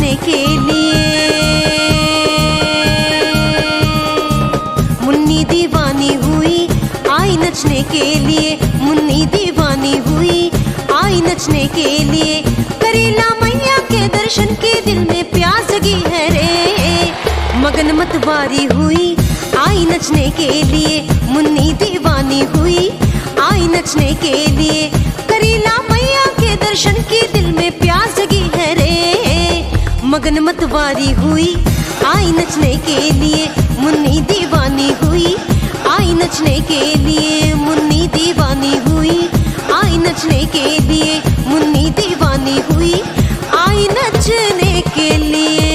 नचने के लिए। मुन्नी दीवानी हुई आई नचने के लिए, मुन्नी दीवानी हुई आई नचने के लिए। करीला मैया के दर्शन की दिल में प्यास जगी है रे, मगन मतवारी हुई आई नचने के लिए। मुन्नी दीवानी हुई आई नचने के लिए। करीला मैया के दर्शन की दिल में प्यास जगी है रे, मगन मतवारी हुई आई नचने के लिए। मुन्नी दीवानी हुई आई नचने के लिए, मुन्नी दीवानी हुई आई नचने के लिए, मुन्नी दीवानी हुई आई नचने के लिए।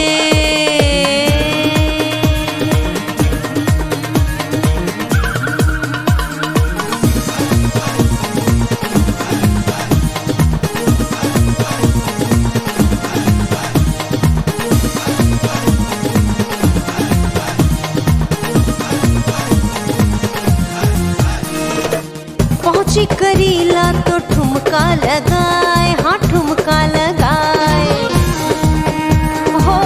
पहुंची करीला तो ठुमका लगाए, हाँ ठुमका लगाए हो।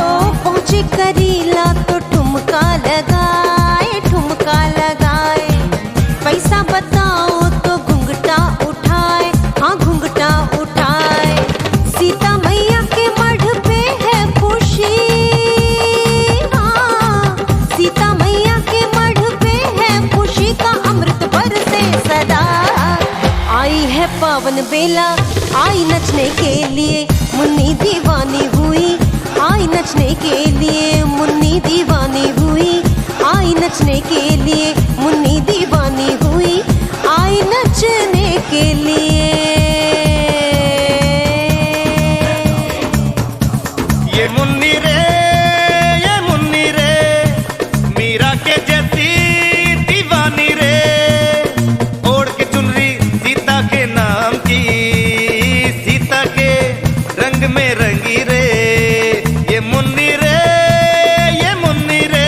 पहुंची करीला तो ठुमका लगाए, ठुमका लगाए। पैसा बताओ तो घुंघटा उठाए, हाँ घुंघटा उठाए। सीता मैया के मढ़ पे है खुशी, हाँ सीता मैया के मढ़ पे है खुशी का अमृत बरसे सदा। आई है पावन बेला आई नचने के लिए, मुन्नी दीवानी हुई आई नचने के लिए, मुन्नी दीवानी हुई आई नचने के लिए, मुन्नी दीवानी हुई आई नचने के लिए। ये मुन्नी रे, ये मुन्नी रे, मीरा के जैसी दीवानी रे। ओढ़ के चुनरी सीता के नाम की, सीता के रंग में रंगी रे। ये मुन्नी रे, ये मुन्नी रे।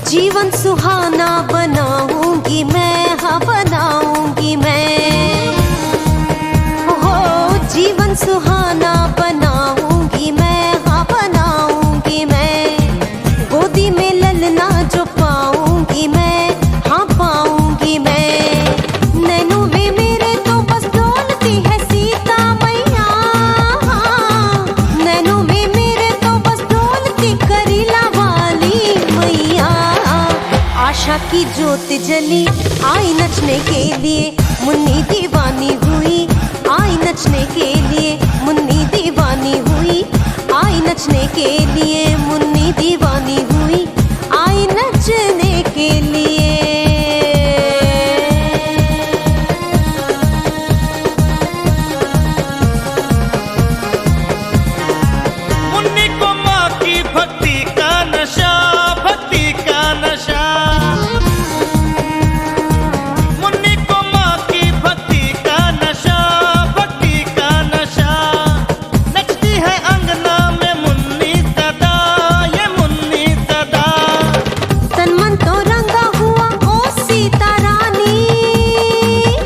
जीवन सुहाना बनाऊंगी मैं, हाँ बनाऊंगी मैं हो। जीवन सुहाना बनाऊंगी मैं, हाँ बनाऊंगी मैं। गोदी में ललना जो पाऊंगी मैं, हाँ पाऊंगी मैं। नैनों में मेरे तो बस डोलती है सीता मैया, हाँ नैनों में मेरे तो बस डोलती करीला वाली मैया। आशा की ज्योत जली आई नचने के लिए, मुन्नी दीवानी हुई आई नचने के लिए, मुन्नी दीवानी हुई आई नचने के लिए, मुन्नी दीवानी हुई आई नचने के लिए। मुन्नी को माँ की भक्ति का नशा, भक्ति का नशा। मुन्नी को माँ की भक्ति का नशा, भक्ति का नशा। नचती है अंगना में मुन्नी सदा, ये मुन्नी सदा। तन मन तो रंगा हुआ ओ सीता रानी,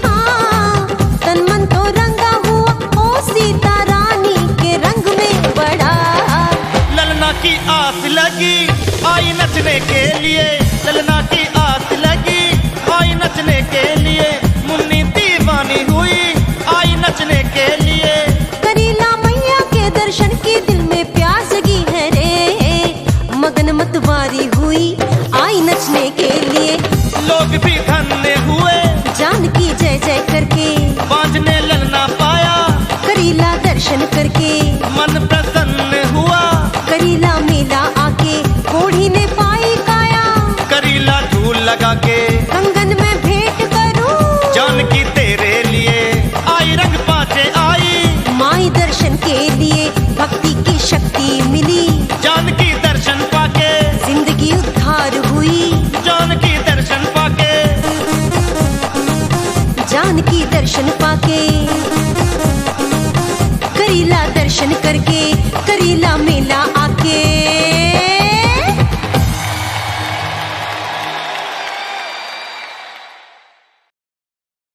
हाँ तन मन तो रंगा हुआ ओ सीता रानी के रंग में बड़ा। ललना की आस लगी आई नचने के लिए, ललना की आस लगी आई नचने के लिए। मुन्नी दीवानी हुई आई नचने के लिए। करीला मैया के दर्शन की दिल में प्यास जगी है रे, मगन मतवारी हुई आई नचने के लिए। लोग भी धन्य हुए जान की जय जय करके, बांझ ने ललना पाया करीला दर्शन करके। मन प्रसन्न हुआ करीला मेला आके कोढ़ी ने पाई काया। करीला झूल लगा के कंगन में भेंट करूं, जानकी तेरे लिए आई रंग पाचे आई। माई दर्शन के लिए भक्ति की शक्ति मिली। जानकी दर्शन पाके जिंदगी उद्धार हुई, जानकी दर्शन पाके। जानकी दर्शन पाके। करीला दर्शन करके, करीला मेला आके।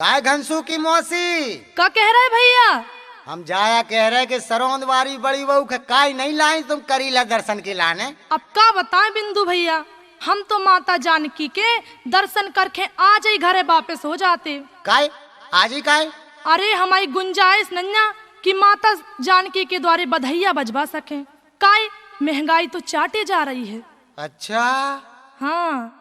काय घनसू की मौसी, का कह रहा है भैया? हम जाया कह रहे कि सरौंद वारी बड़ी बहू के काई नहीं लाई तुम करीला दर्शन के लाने। अब का बताएं बिंदु भैया, हम तो माता जानकी के दर्शन करके आज ही घरे वापस हो जाते। काय आज ही काय? अरे हमारी गुंजाइश नन्या कि माता जानकी के द्वारे बधैया बजवा सके। काय महंगाई तो चाटे जा रही है। अच्छा हाँ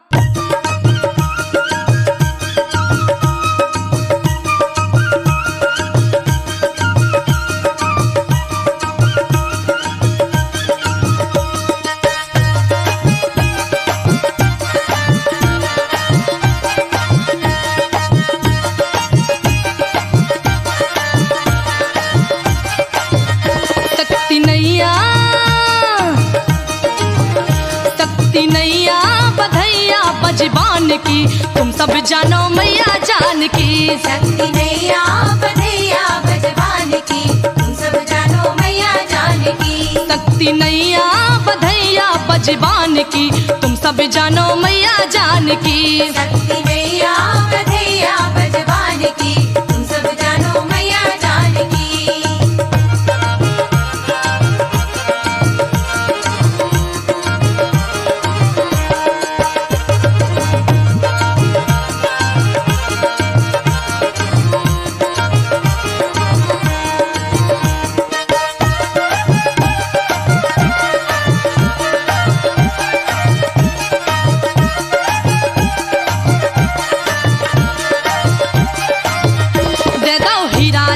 बजबान की तुम सब जानो मैया जान की। शक्ति नैया बधैया बजबान की तुम सब जानो मैया जान की। शक्ति नैया बधैया बजबान की तुम सब जानो मैया जान की। शक्ति नैया बधैया बजबान की तुम सब जानो मैया जान की।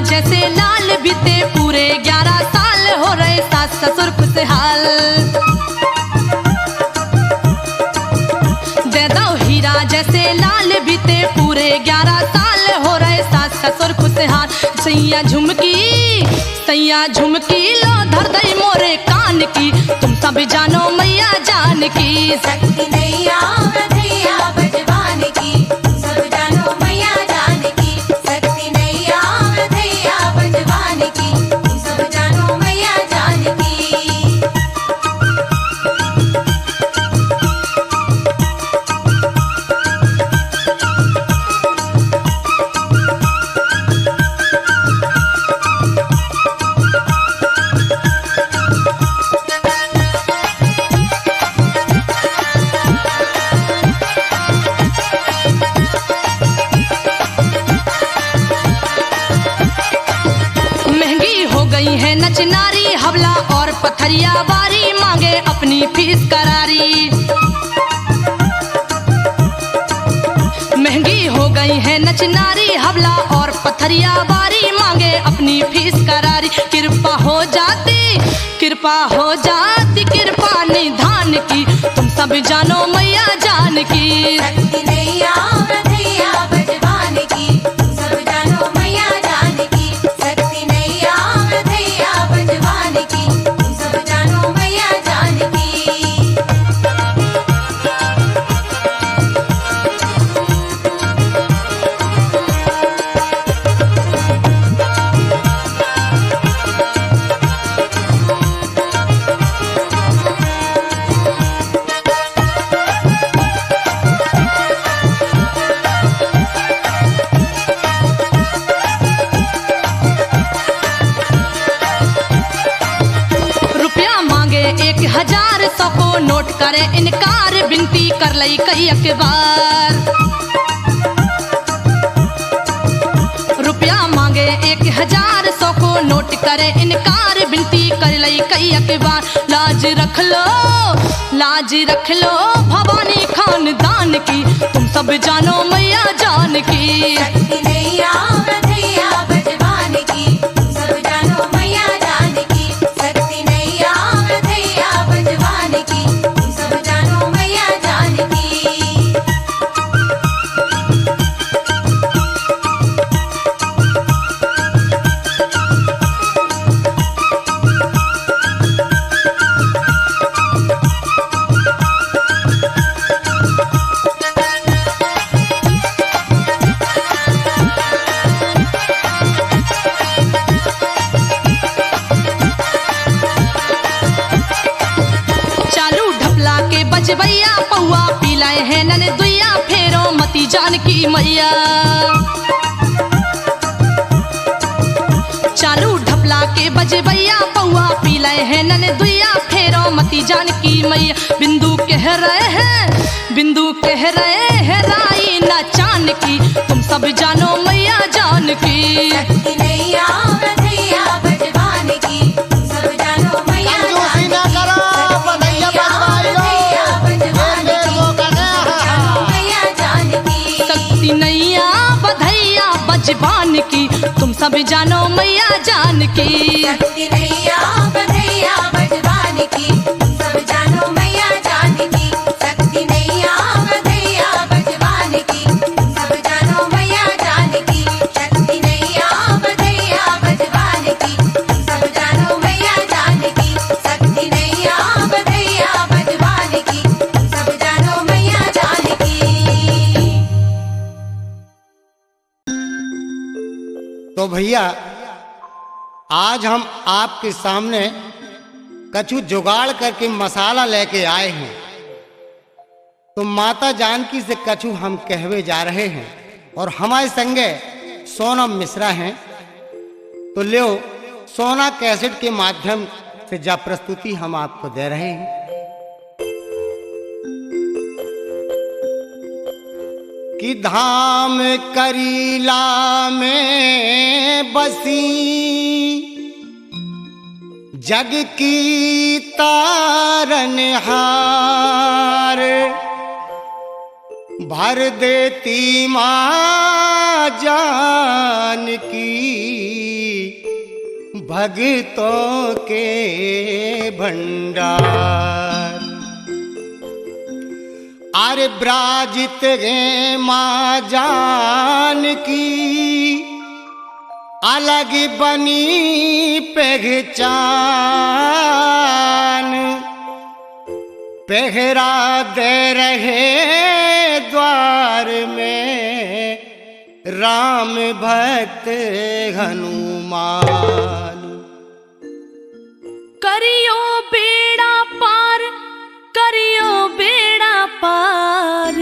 जैसे लाल बीते पूरे 11 साल हो रहे सास ससुर खुशहाल। दे दो हीरा जैसे लाल बीते पूरे 11 साल हो रहे सास ससुर खुशहाल। सैया झुमकी लो धर दई मोरे कान की तुम सब जानो मैया जान की। शक्ति नैया बधैया बजबान की तुम सब जानो मैया जान की। शक्ति नैया बधैया बजबान की तुम सब जानो मैया जान की। नचनारी हवला और पथरिया बारी मांगे अपनी फीस करारी। महंगी हो गई है नचनारी हवला और पथरिया बारी मांगे अपनी फीस करारी। कृपा हो जाती कृपा निधान की तुम सब जानो मैया जान की। शक्ति नैया बधैया बजबान की तुम सब जानो मैया जान की। शक्ति नैया बधैया बजबान की तुम सब जानो मैया जान की। नोट करे इनकार बिनती कर लई कई अखबार। रुपया मांगे 1000 को नोट करे इनकार बिनती कर लई कई अखबार। लाज रख लो भवानी खानदान की तुम सब जानो मैया जान की। शक्ति नैया बधैया बजबान की तुम सब जानो मैया जान की। शक्ति नैया बधैया बजबान की तुम सब जानो मैया जान की। बजबैया पौआ पिलाए है नन दुइया फेरो मती जानकी मैया। चालू ढप बजबैया पौआ पी ले है नन दुइया फेरो मती जानकी मैया। बिंदु कह रहे हैं राई ना जानकी, तुम सब जानो मैया जानकी। शक्ति नैया बधैया बजवान की, सब जानो मैया कंजूसी ना करो, बधैया बजवाई लो। मैया जानकी। शक्ति नैया बधैया बजवान की, तुम सब जानो मैया जानकी। शक्ति नैया बधैया बजवान की, सब जानो मैया जानकी। शक्ति नैया बधैया बजवान की, सब जानो मैया जानकी। शक्ति नैया बधैया बजवान की, सब जानो मैया जानकी। शक्ति नैया बधैया बजवान की, सब जानो मैया जानकी। तो भैया आज हम आपके सामने कछु जुगाड़ करके मसाला लेके आए हैं। तो माता जानकी से कछु हम कहवे जा रहे हैं और हमारे संगे सोनम मिश्रा हैं। तो लो सोना कैसेट के माध्यम से जा प्रस्तुति हम आपको दे रहे हैं। कि धाम करीला में बसी जग की तारनहार, भर देती माँ जानकी भक्तों के भंडार। अरे ब्राजित है माँ जानकी अलग बनी पहचान, पहरा दे रहे द्वार में राम भक्त हनुमान। करियो बेड़ा पार, करियो बेड़ा पार,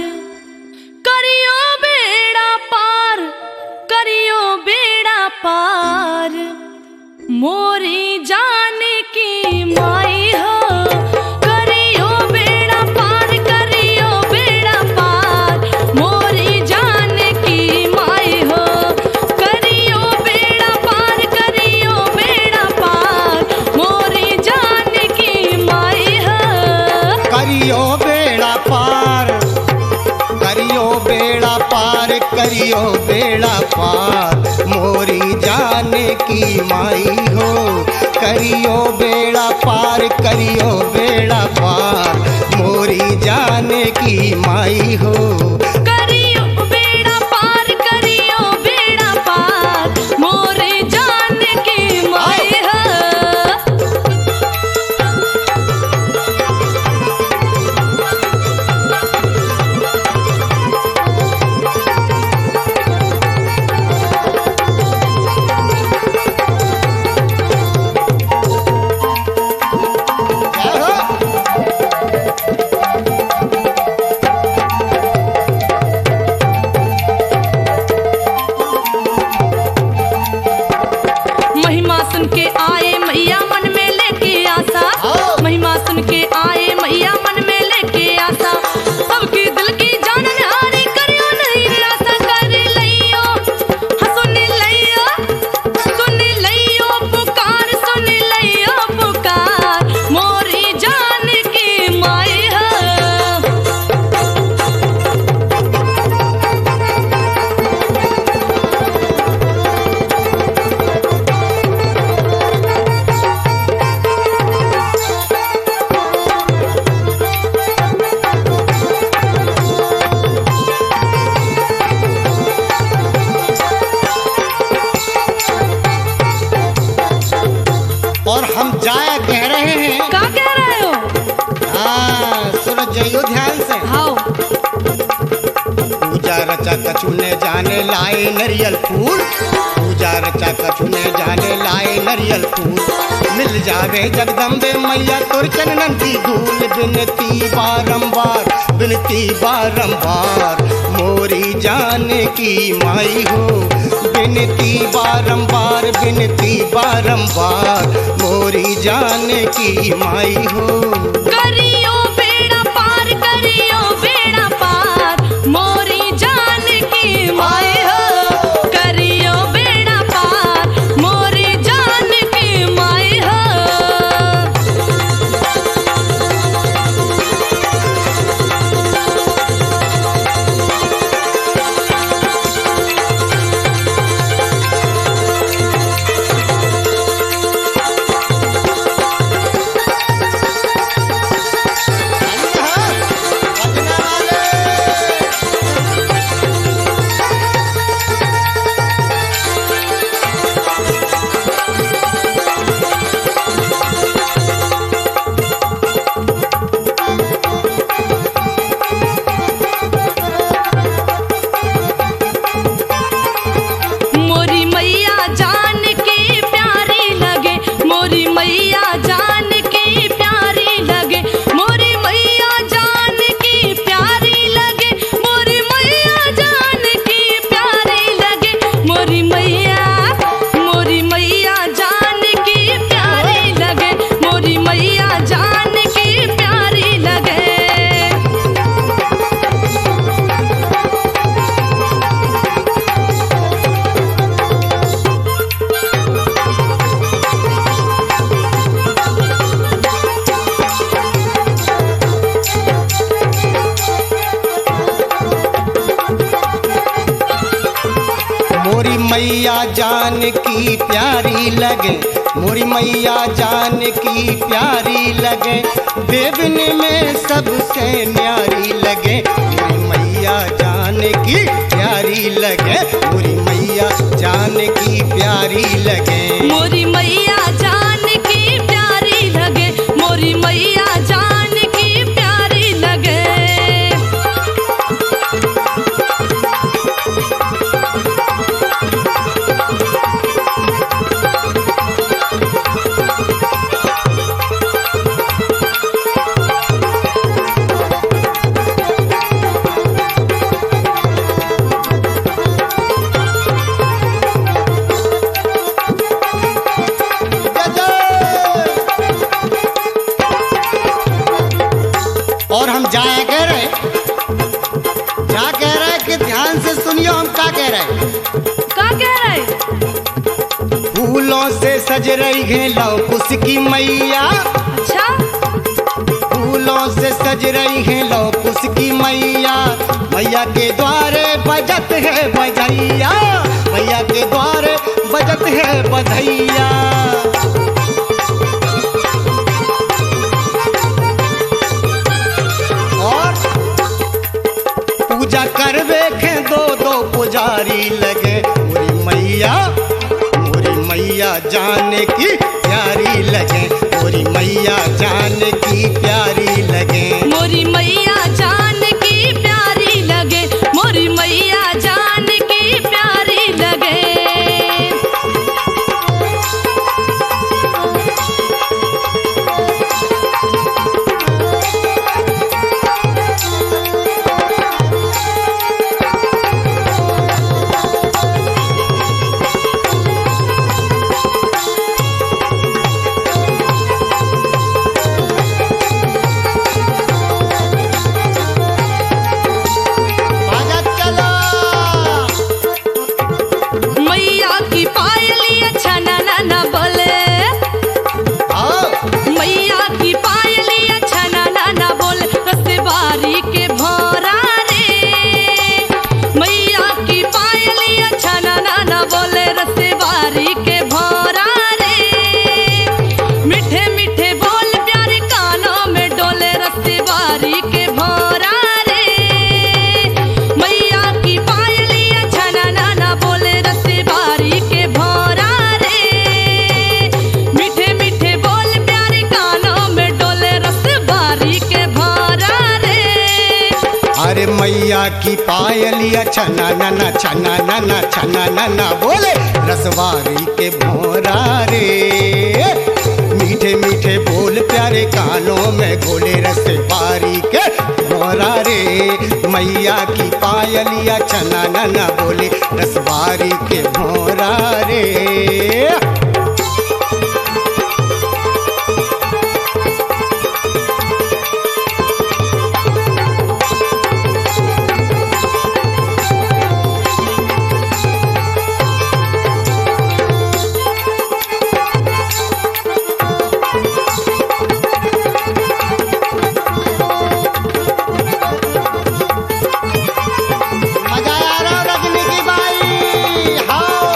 करियो बेड़ा पार, करियो बेड़ा पार, मोरी जानकी माई हो। करियो बेड़ा पार, करियो बेड़ा पार, मोरी जानकी माई हो। करियो बेड़ा पार, करियो बेड़ा पार, मोरी जानकी माई हो। करियो बेड़ा पार, करियो बेड़ा पार, करियो बेड़ा पार, मोरी जानकी माई हो। करियो बेड़ा पार, करियो बेड़ा पार, मोरी जानकी माई हो। करियो बेड़ा पार, करियो बेड़ा पार, मोरी जानकी माई हो। महिमा सुन के आए मैया मन में लेके आशा, महिमा सुन के आए मैया मन में लेके आशा। सबकी दिल की जानन हारी करियो नहीं निराशा। कर लइयो सुन लइयो, सुन लइयो पुकार, सुन लइयो पुकार, मोरी जानकी माई हो। और हम जाया कह रहे हैं। का कह रहे हो? हाँ सुनो जइयो ध्यान से। हाओ पूजा रचा कछु ने जाने लाए नरियल फूल, पूजा पूजा रचा कछु ने जाने लाए नरियल फूल। मिल जावे जगदम्बे मैया तोर चरणन की धूल। बिनती बारंबार बिनती बारंबार मोरी जाने की माई हो। बिनती बारंबार बिनती बारंबार मोरी जाने की माई हो। करियो बेड़ा पार करियो बेड़ा पार मोरी जान की माई हो। करियो बेड़ा पार मोरी जान की माई हो। मोरी मैया जान की प्यारी लगे मोरी मैया जान की प्यारी लगे मोरी मैया जान की प्यारी लगे मोरी मैया जान की प्यारी लगे मोरी मैया जान की प्यारी लगे मोरी मैया जान की प्यारी लगे। मोरी मैया जान की प्यारी लगे मोरी मैया जान की प्यारी लगे। देवन में सबसे न्यारी लगे मोरी मैया जान की प्यारी लगे मोरी मैया जान की प्यारी लगे। मोरी मैया जान की प्यारी लगे मोरी मैया जान की प्यारी लगे। और हम जाया कह रहे क्या कह रहे कि ध्यान से सुनियो हम क्या कह रहे। का कह रहे? फूलों से सज रही है लौकुश की मैया। अच्छा फूलों से सज रही है लौकुश की मैया। मैया के द्वारे बजत है बजैया मैया के द्वारे बजत है बधैया। और पूजा करवे के दो दो पुजारी लगे मोरी मैया जाने की प्यारी लगे मोरी मैया जाने की प्यारी लगे। मोरी मैया जान की प्यारी लगे मोरी मैया जान की प्यारी लगे। डोले मैया की पायलिया छना नना छना नना छना नना बोले रसवारी के भोरा रे। मीठे मीठे बोल प्यारे कानों में घोले रसवारी के भोरा रे। मैया की पायलिया छना नना बोले रसवारी के भोरा रे। मजा आ रहा रजनी की बाई हाओ।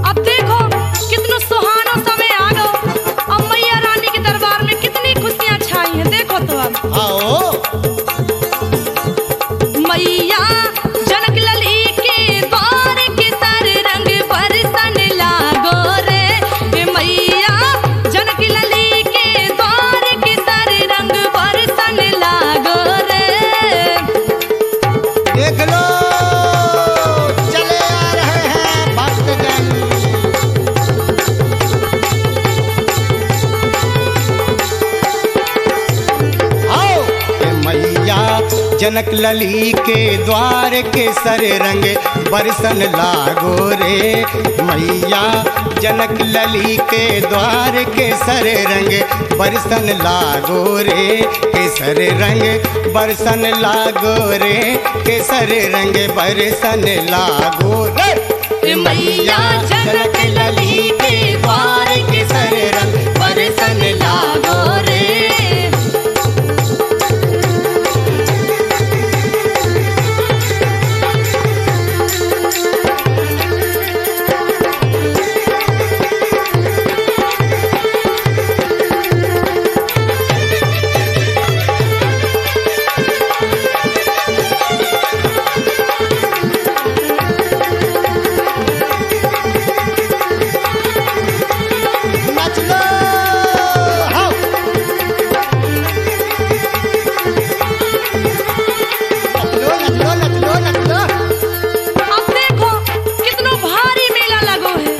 अब देखो कितना सुहाना समय आ गो। अब मैया रानी के दरबार में कितनी खुशियां छाई हैं। देखो तो अब आओ मैया जनक लली के द्वार के सर रंग बरसन लागो रे। ए मैया जनक लली के द्वार के सर रंग बरसन लागो रे। देख लो चले आ रहे हैं भक्तजन। आओ ए मैया जनक लली के द्वार के सर रंग बरसन लागो रे। मैया जनक लली के द्वार के सर रंग बरसन लागो रे। केसर रंग बरसन लागो रे। केसर रंग बरसन लागो रे। ए मैया जनक लली के द्वार के सर रंग बरसन लागो रे। नाच लो हाओ। नाच लो नाच लो नाच लो। अब देखो कितना भारी मेला लगो है।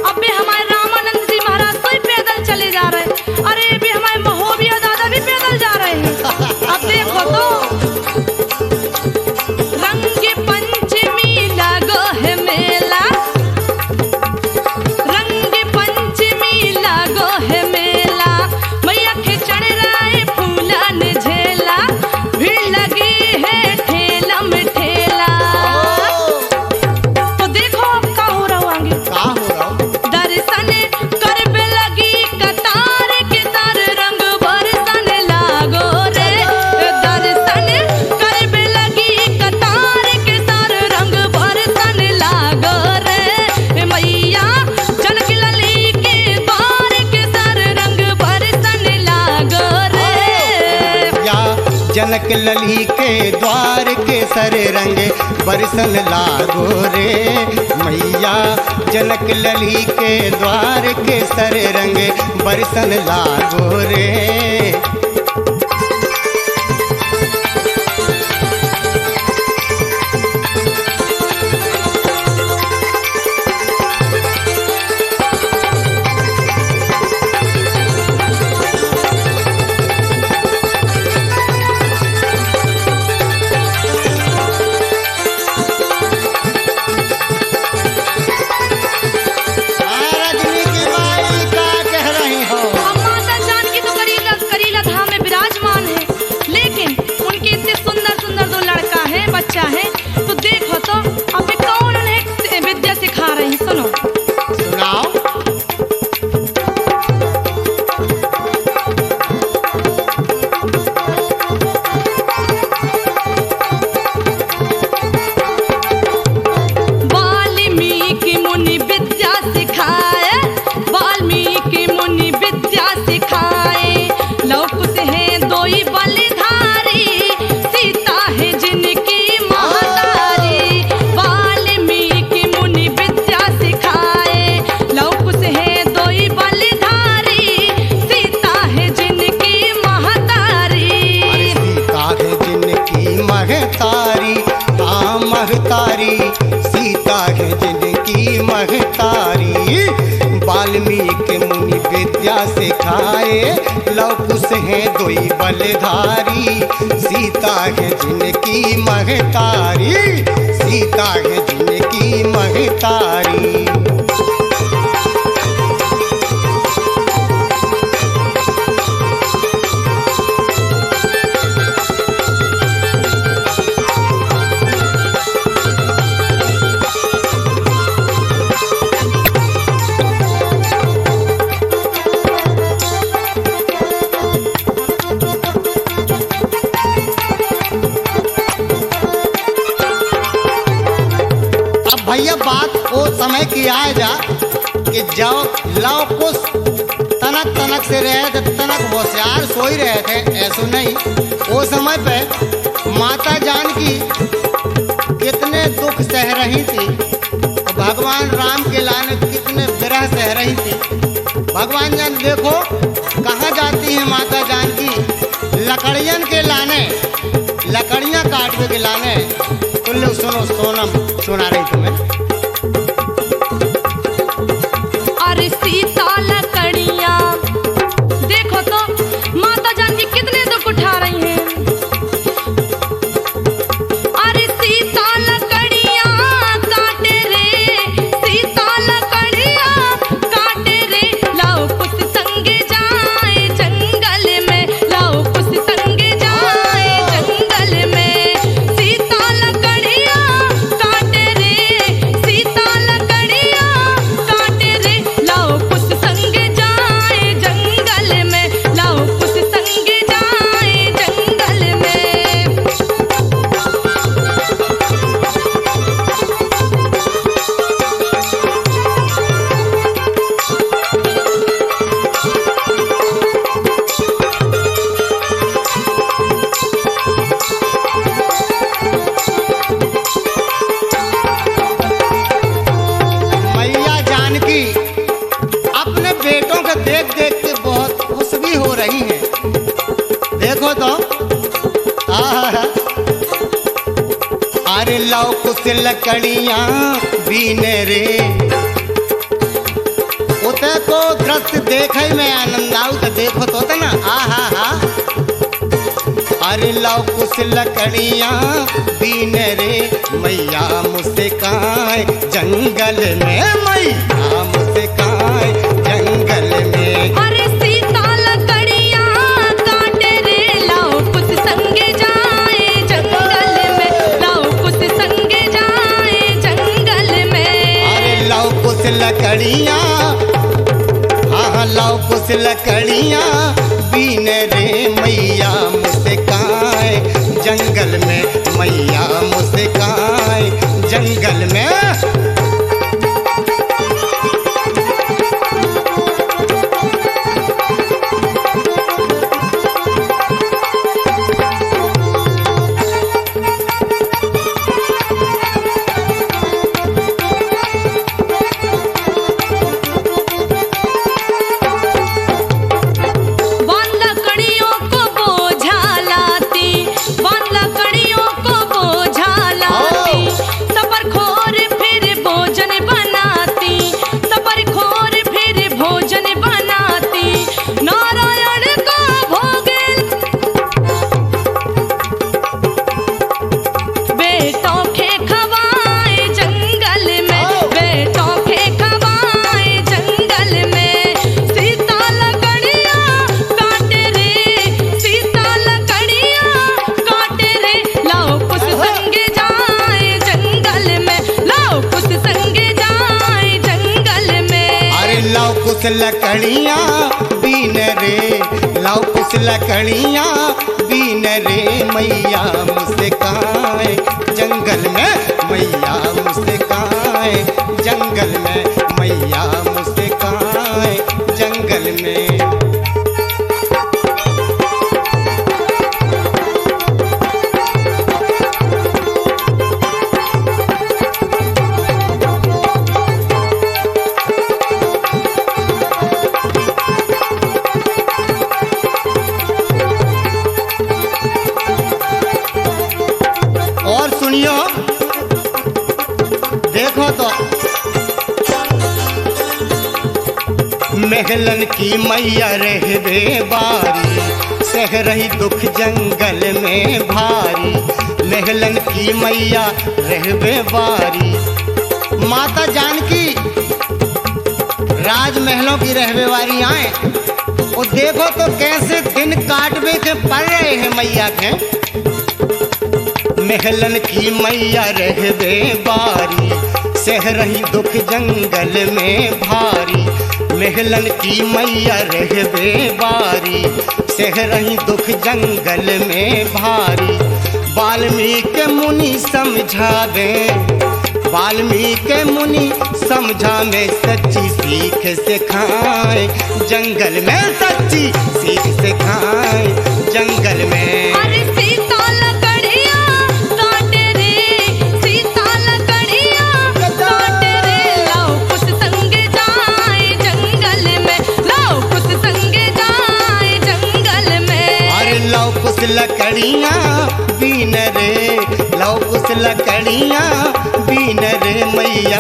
अब भी हमारे रामानंद जी महाराज तो ही पैदल चले जा रहे हैं। अरे भी हमारे महोबिया दादा भी पैदल जा रहे हैं। अब देखो तो रंग पंचमी लगो है मेला। रंग पंचमी लगो है मेला। मैया के चढ़ रहे फूलन झेला। भीड़ लगी है ठेला में ठेला। तो देखो अब का हो रहा आगे। का हो रहा हूँ? दर्शन करबे लगी कतार के सर रंग बरसन लागो रे। दर्शन करबे लगी कतार के सर रंग बरसन लागो रे। ए मैया जनक लली के द्वार के सर रंग बरसन लागो रे। या जनक लली के द्वार के सर रंग बरसन लागो रे। मैया जनक लली के द्वार के सर रंग बरसन लागो रे। रजनी की बाई का कह रही हो? अब माता जानकी तो करीला धाम में विराजमान है। लेकिन उनके इतने सुंदर सुंदर दो लड़का है बच्चा है। तो देखो तो अब ये कौन उन्हें विद्या सिखा रहे हैं। सुनो सुनाओ। वाल्मीकि मुनि विद्या सिखाए। वाल्मीकि मुनि विद्या सिखाए। लौक से है दोई बलिधारी। सीता है जिनकी माता दुआरी। वाल्मीकि मुनि विद्या सिखाए, लव कुश है दोई बलधारी। सीता है जिनकी महतारी, सीता है जिनकी महतारी। भैया बात वो समय की आए जा कि जब लव कुश तनक तनक से रहे थे, तनक होशियार सोई रहे थे, ऐसा नहीं। वो समय पे माता जानकी कितने दुख सह रही थी, और भगवान राम के लाने कितने विरह सह रही थी। भगवान जान देखो कहाँ जाती है माता जानकी, लकड़ियन के लाने, लकड़ियाँ काटने के लाने। तुम लोग सुनो, सोनम सुना रही तुम्हें। अरे सीता लकड़ियाँ, देखो तो माता जानकी कितने दुख उठा रही हैं। अरे सीता लकड़ियाँ काटे रे, सीता लकड़ियाँ काटे रे। लाओ कुछ संगे जाए जंगल में, लाओ कुछ संगे जाए जंगल में। सीता लकड़ियाँ काटे रे, सीता लकड़ियाँ काटे रे। लाओ कुछ संगे जाए जंगल में, लाओ कुछ संगे जाए जंगल में। मैया जानकी अपने बेटों को देख देख के बहुत खुश भी हो रही हैं। देखो तो आहा, अरे लव कुश लकड़ियाँ बीने रे। उते को दृश्य देखे में आनंद आऊ तो देखो तो ना आहा हा। अरे लव कुश लकड़ियाँ बीन रे, मैया मुझसे काए जंगल में, मैया मुझसे काए जंगल में। अरे सीता लकड़ियाँ काटे रे, लाओ कुछ संगे जाए जंगल में, लाओ कुछ संगे जाए जंगल में। अरे लव कुश लकड़ियाँ, हाँ लव कुश लकड़ियाँ बीन रे, मैया मुझसे काए जंगल में, मैया मुझसे काए जंगल में। वन लकड़ियों को बोझा लाती, वन लकड़ियों को बोझा लाती। सबर खोर फिर भोजन बनाती, सबर खोर फिर भोजन बनाती। नारायण का भोग बेटों के खवाए जंगल में, बेटों के खवाए जंगल में। सीता लकड़ियाँ काटे रे, सीता लकड़ियाँ काटे रे। लाओ कुछ संगे जाए जंगल में, लाओ कुछ संगे जाए जंगल में। अरे लव कुश लकड़ियाँ बीन रे, लव कुश लकड़ियाँ बीन रे, मैया मुझसे काए जंगल में, मैया मुझसे काए जंगल में, मैया मुझसे काए जंगल में। और सुनियो महलन की मैया रहबे बारी, सह रही दुख जंगल में भारी। महलन की मैया रहबे बारी। माता जानकी राजमहलों की रहबे वारी आए, और देखो तो कैसे दिन काटवे के पड़ रहे हैं मैया के। महलन की मैया रहबे बारी, सह रही दुख जंगल में भारी। महलन की मैया रहबे बारी, सह रही दुख जंगल में भारी। वाल्मीकि मुनि समझावे, वाल्मीकि मुनि समझा में सच्ची सीख सिखाए। जंगल में सच्ची सीख सिखाए, जंगल में। अरे सीता लकड़िया काटे रे, सीता लकड़िया काटे रे। लाओ कुछ संग जाए जंगल में, लाओ कुछ संग जाए जंगल में। अरे लौ कुछ लकड़ियाँ बीन रे, लौ कुछ लकड़ियाँ बीन रे मैया।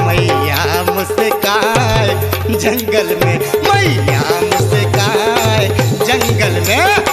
मैया मुस्काए जंगल में, मैया मुस्काए जंगल में।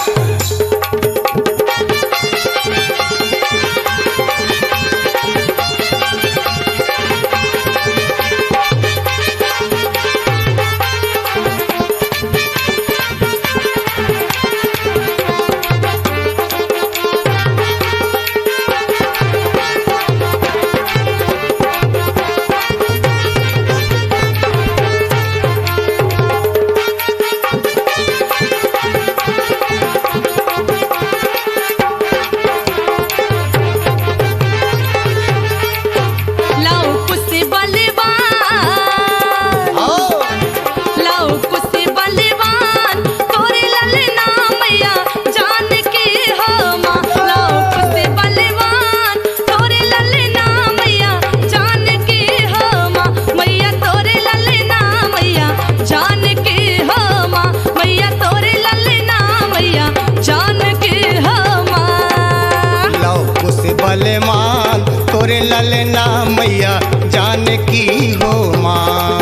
बलवान तोरे ललना मैया जानकी हो माँ।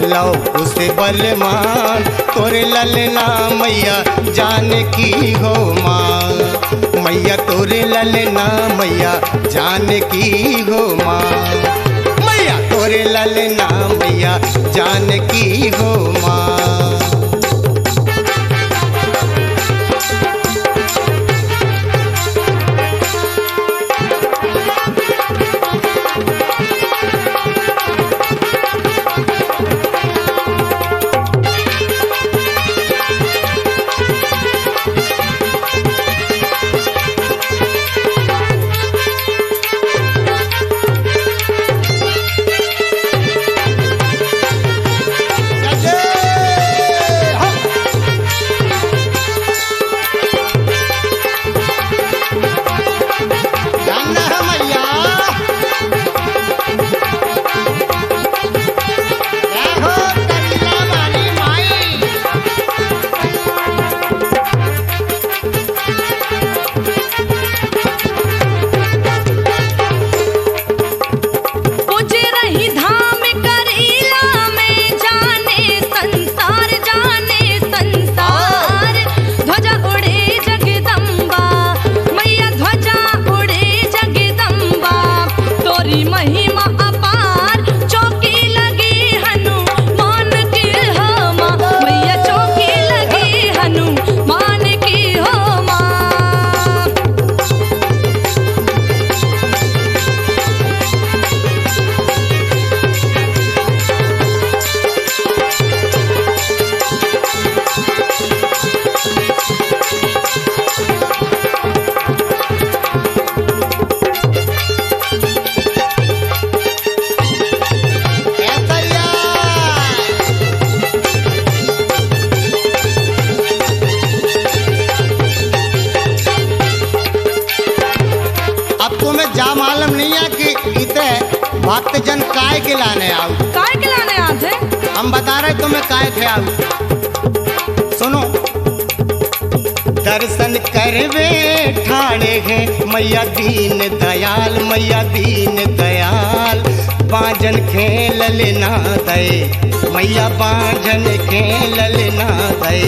लौ उसे बलवान तोरे ललना मैया जानकी हो माँ। मैया तोरे ललना मैया जानकी हो माँ। मैया तोरे ललना मैया जानकी हो माँ। भक्त जन काय के लाने आओ, काय के लाने आते? हम बता रहे तुम्हें काय थे आओ। सुनो, दर्शन करवे ठाणे हैं मैया दीन दयाल, मैया दीन दयाल। बांझन खेल लेना दे, मैया बांझन खेल लेना दे।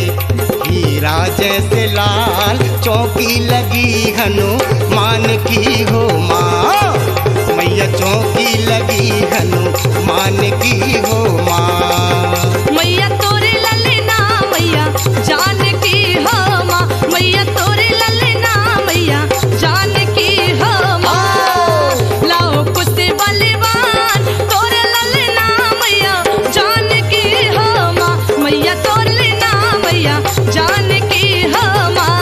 हीरा जैसे लाल चौकी लगी हनुमान की हो माँ, मैया चौकी लगी हनुमान की हो माँ। मैया तोरे ललना मैया जानकी हो माँ, मैया तोरे ललना मैया जानकी हो माँ। लाओ कुछ बलवान तोरे ललना मैया जानकी हो माँ, मैया तोरे ललना मैया जानकी हो माँ।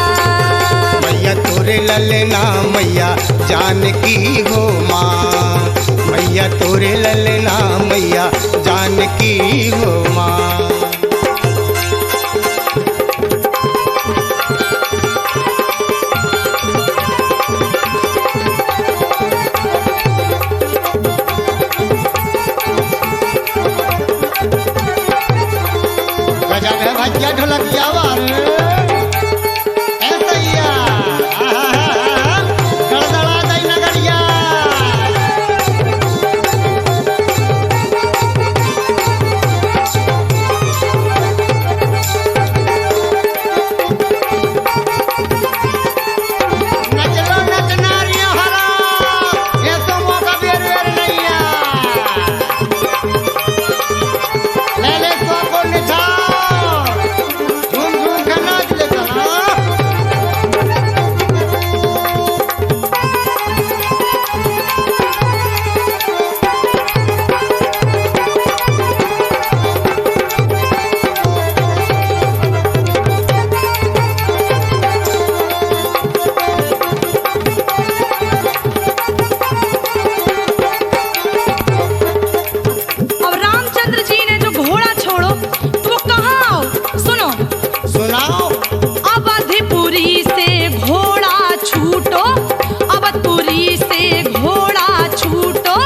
मैया तोरे ललना मैया जानकी हो माँ, मैया तोरे ललना मैया जानकी हो माँ। गजब है भैया ढोलकिया वाले, ऐसा ही है। गड़गड़ा दई नगरिया। नच लो नच नारियों हरा, ये तो मौका बेर बेर नहीं है। ले ले सो को निछाओ, झूम झूम के नाच ले चला। अब रामचंद्र जी ने जो घोड़ा छोड़ो तो वो कहाँ आओ, सुनो। सुनाओ। अवधपुरी से घोड़ा छूटो, अवधपुरी से घोड़ा छूटो,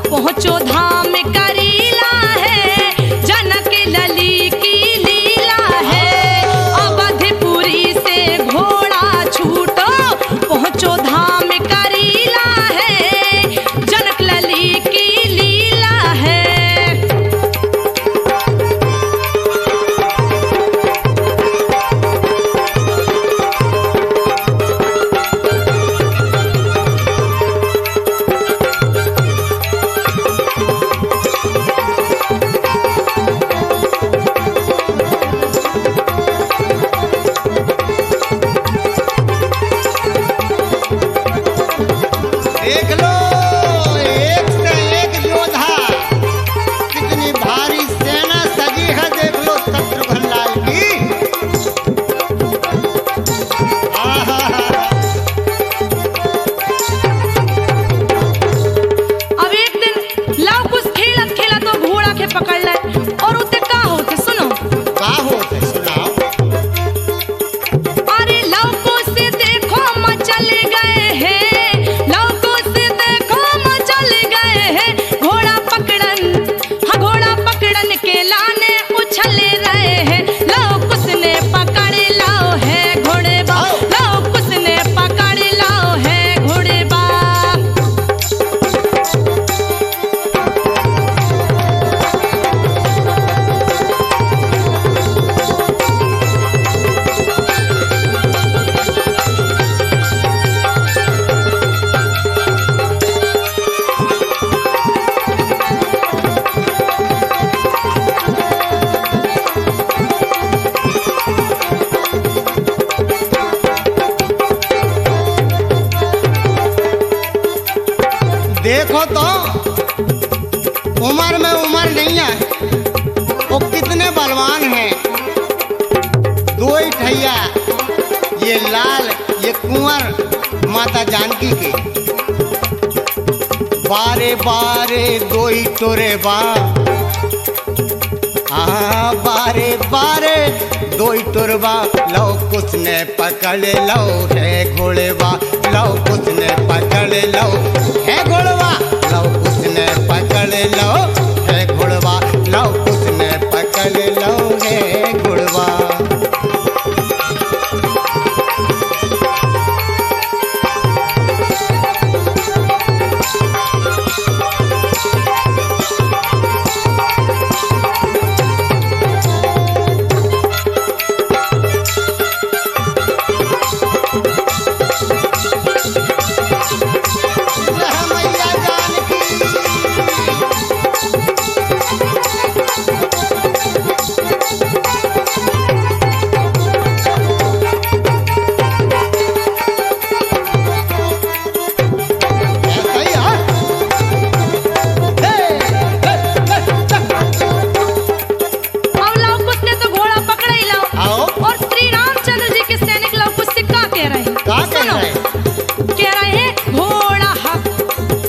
पहुँचो धाम करीला है, जनक लली की लीला है। अवधपुरी से घोड़ा छूटो, पहुँचो धाम करीला है, जनक लली की लीला है। देख लो एक से एक योद्धा, कितनी भारी सेना सजी है। देख लो शत्रुघ्न लाल की। आहा, अब एक दिन लाव कुछ खेलत खेला तो घोड़ा के पकड़ ले और उते का होते, सुनो। का होते सुनाओ। अरे लौको से देखो मचल गए हैं, लौको से देखो मचल गए हैं, घोड़ा पकड़न, हाँ घोड़ा पकड़न के लाने उछल रहे हैं। लौकुस ने पकड़ लाओ है घोड़े बा, लौकुस ने पकड़ लाओ है घोड़े बा। देखो तो उम्र में उम्र नहीं है, वो कितने बलवान हैं। दो ही ठैया, ये लाल ये कुंवर माता जानकी के। बारे बारे दो ही टोरे बा, हाँ बारे बारे दो ही टोरबा। लो कुछ ने पकड़ लो है घोड़ेबा, लो कुछ ने पकड़ लो है घोड़वा, लो कुछ ने पकड़ लो है घोड़वा, लो कुछ ने पकड़ लो है घोड़वा। कह रहे हैं? का कह सुनो। रहे हैं? कह रहे हैं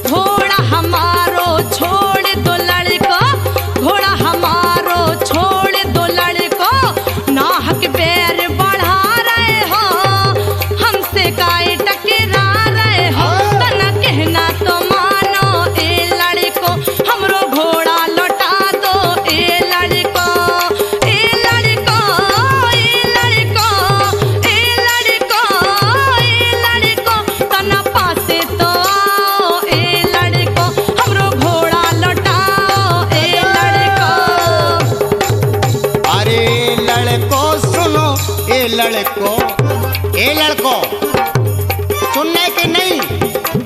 घोड़ा हमारो छोड़ दो लड़को, घोड़ा हमारो छोड़ दो लड़को, नाहक पैर बढ़ा रहे हो, हमसे काहे टकरा रहे हो, तना कहना तो मानो ए लड़को, हमरो घोड़ा लौटा दो ए लड़को, ए लड़को, ए लड़को, ए लड़को, ए लड़को, तना पासे तो आओ ए लड़को, हमरो घोड़ा लौटाओ ए लड़को। अरे लड़को सुनो, ए लड़को, ए लड़को, सुनने के नहीं,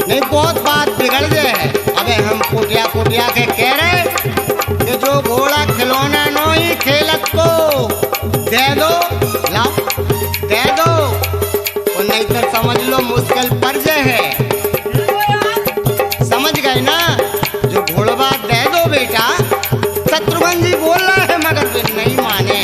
नहीं बहुत बात बिगड़ गए है। अबे हम कुटिया कुटिया के कह रहे कि जो घोड़ा खिलौना नो ही खेलत को दे दो, लाओ दे दो, और नहीं तो समझ लो मुश्किल पड़ जाए है। समझ गए ना? जो घोड़वा दे दो बेटा, शत्रुघ्न जी बोल रहा है मगर फिर नहीं माने।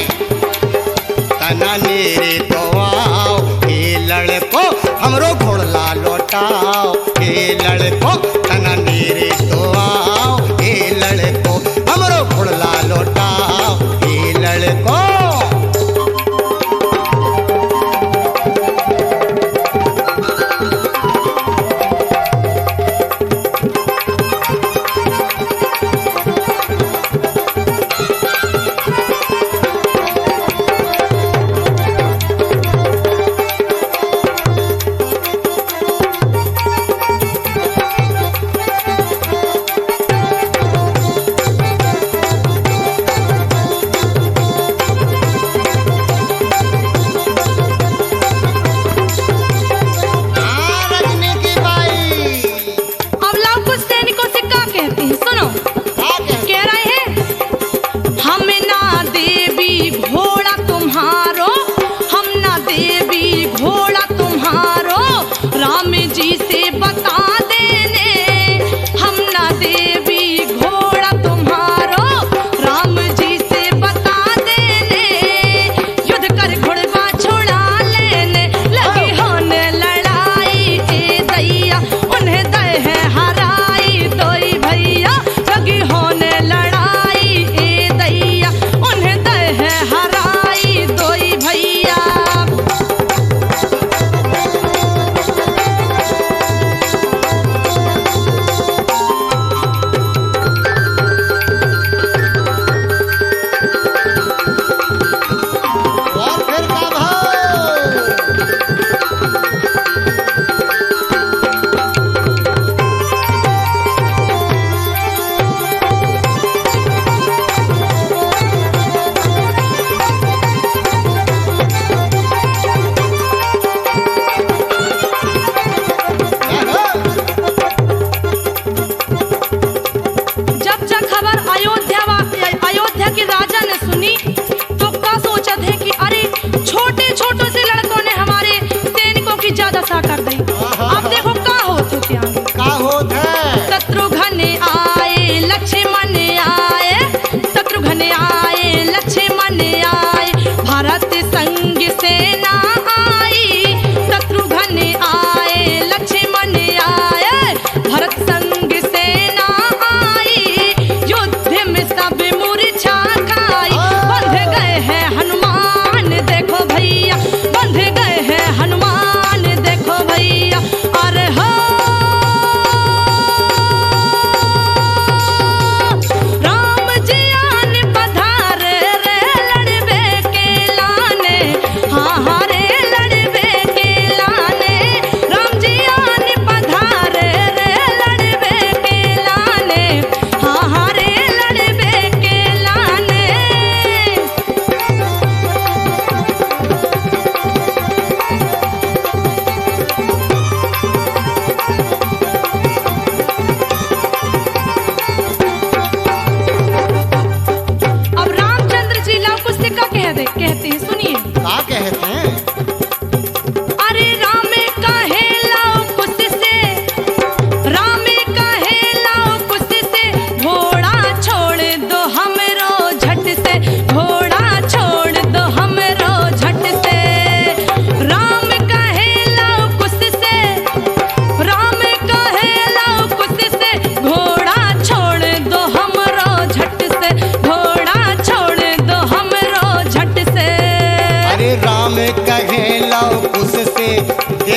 तना मेरे तो आओ हे लड़को, हमरो घोड़ला लौटाओ हे लड़को, तना मेरे तो आओ हे लड़को, हमरो घोड़ला लौटाओ हे लड़को।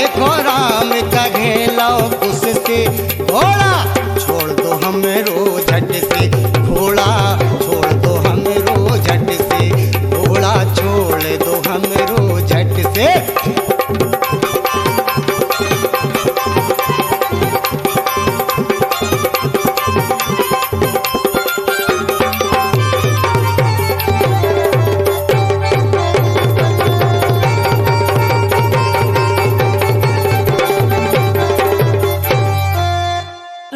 देखो राम कहे लव कुश से घोड़ा छोड़ दो हमरो झट से, घोड़ा छोड़ दो हमरो झट से, घोड़ा छोड़ दो हमरो झट से।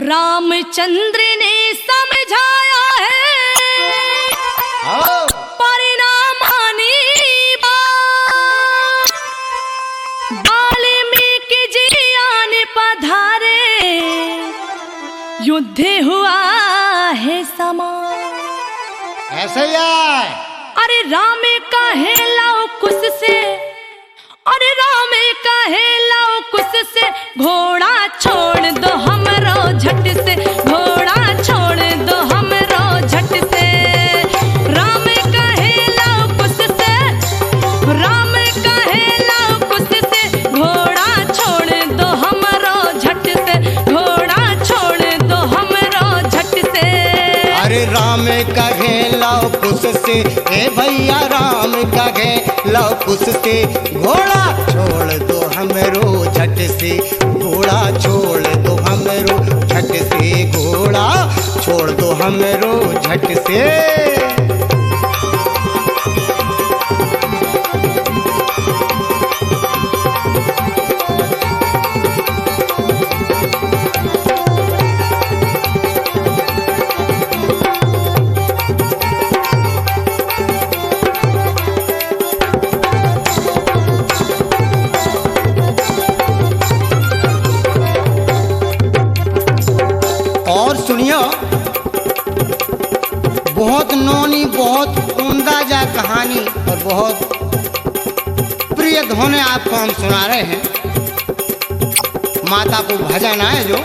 रामचंद्र ने समझाया है परिणाम आने बात, वाल्मीकि जी आने पधारे युद्ध हुआ है समान। ऐसे ही है। अरे राम कहे लाओ कुश से, अरे राम कहे लाओ कुश से, घोड़ा छोड़ दो हमरो झट से, घोड़ा छोड़ दो हमरो झट से। राम कहे लाओ कुश से, राम कहे लाओ कुश से, घोड़ा छोड़ दो हमरो झट से, घोड़ा छोड़ दो हमरो झट से। अरे राम कहे लव कुश से, ए भैया राम कहे लव कुश से, घोड़ा छोड़ दो हमरो झट से, घोड़ा छोड़ दो हमरो झट से, घोड़ा छोड़ दो हमरो झट से। और सुनियो, बहुत नौनी, बहुत उम्दा जा कहानी और बहुत प्रिय धोने आपको हम सुना रहे हैं। माता को भजन आए जो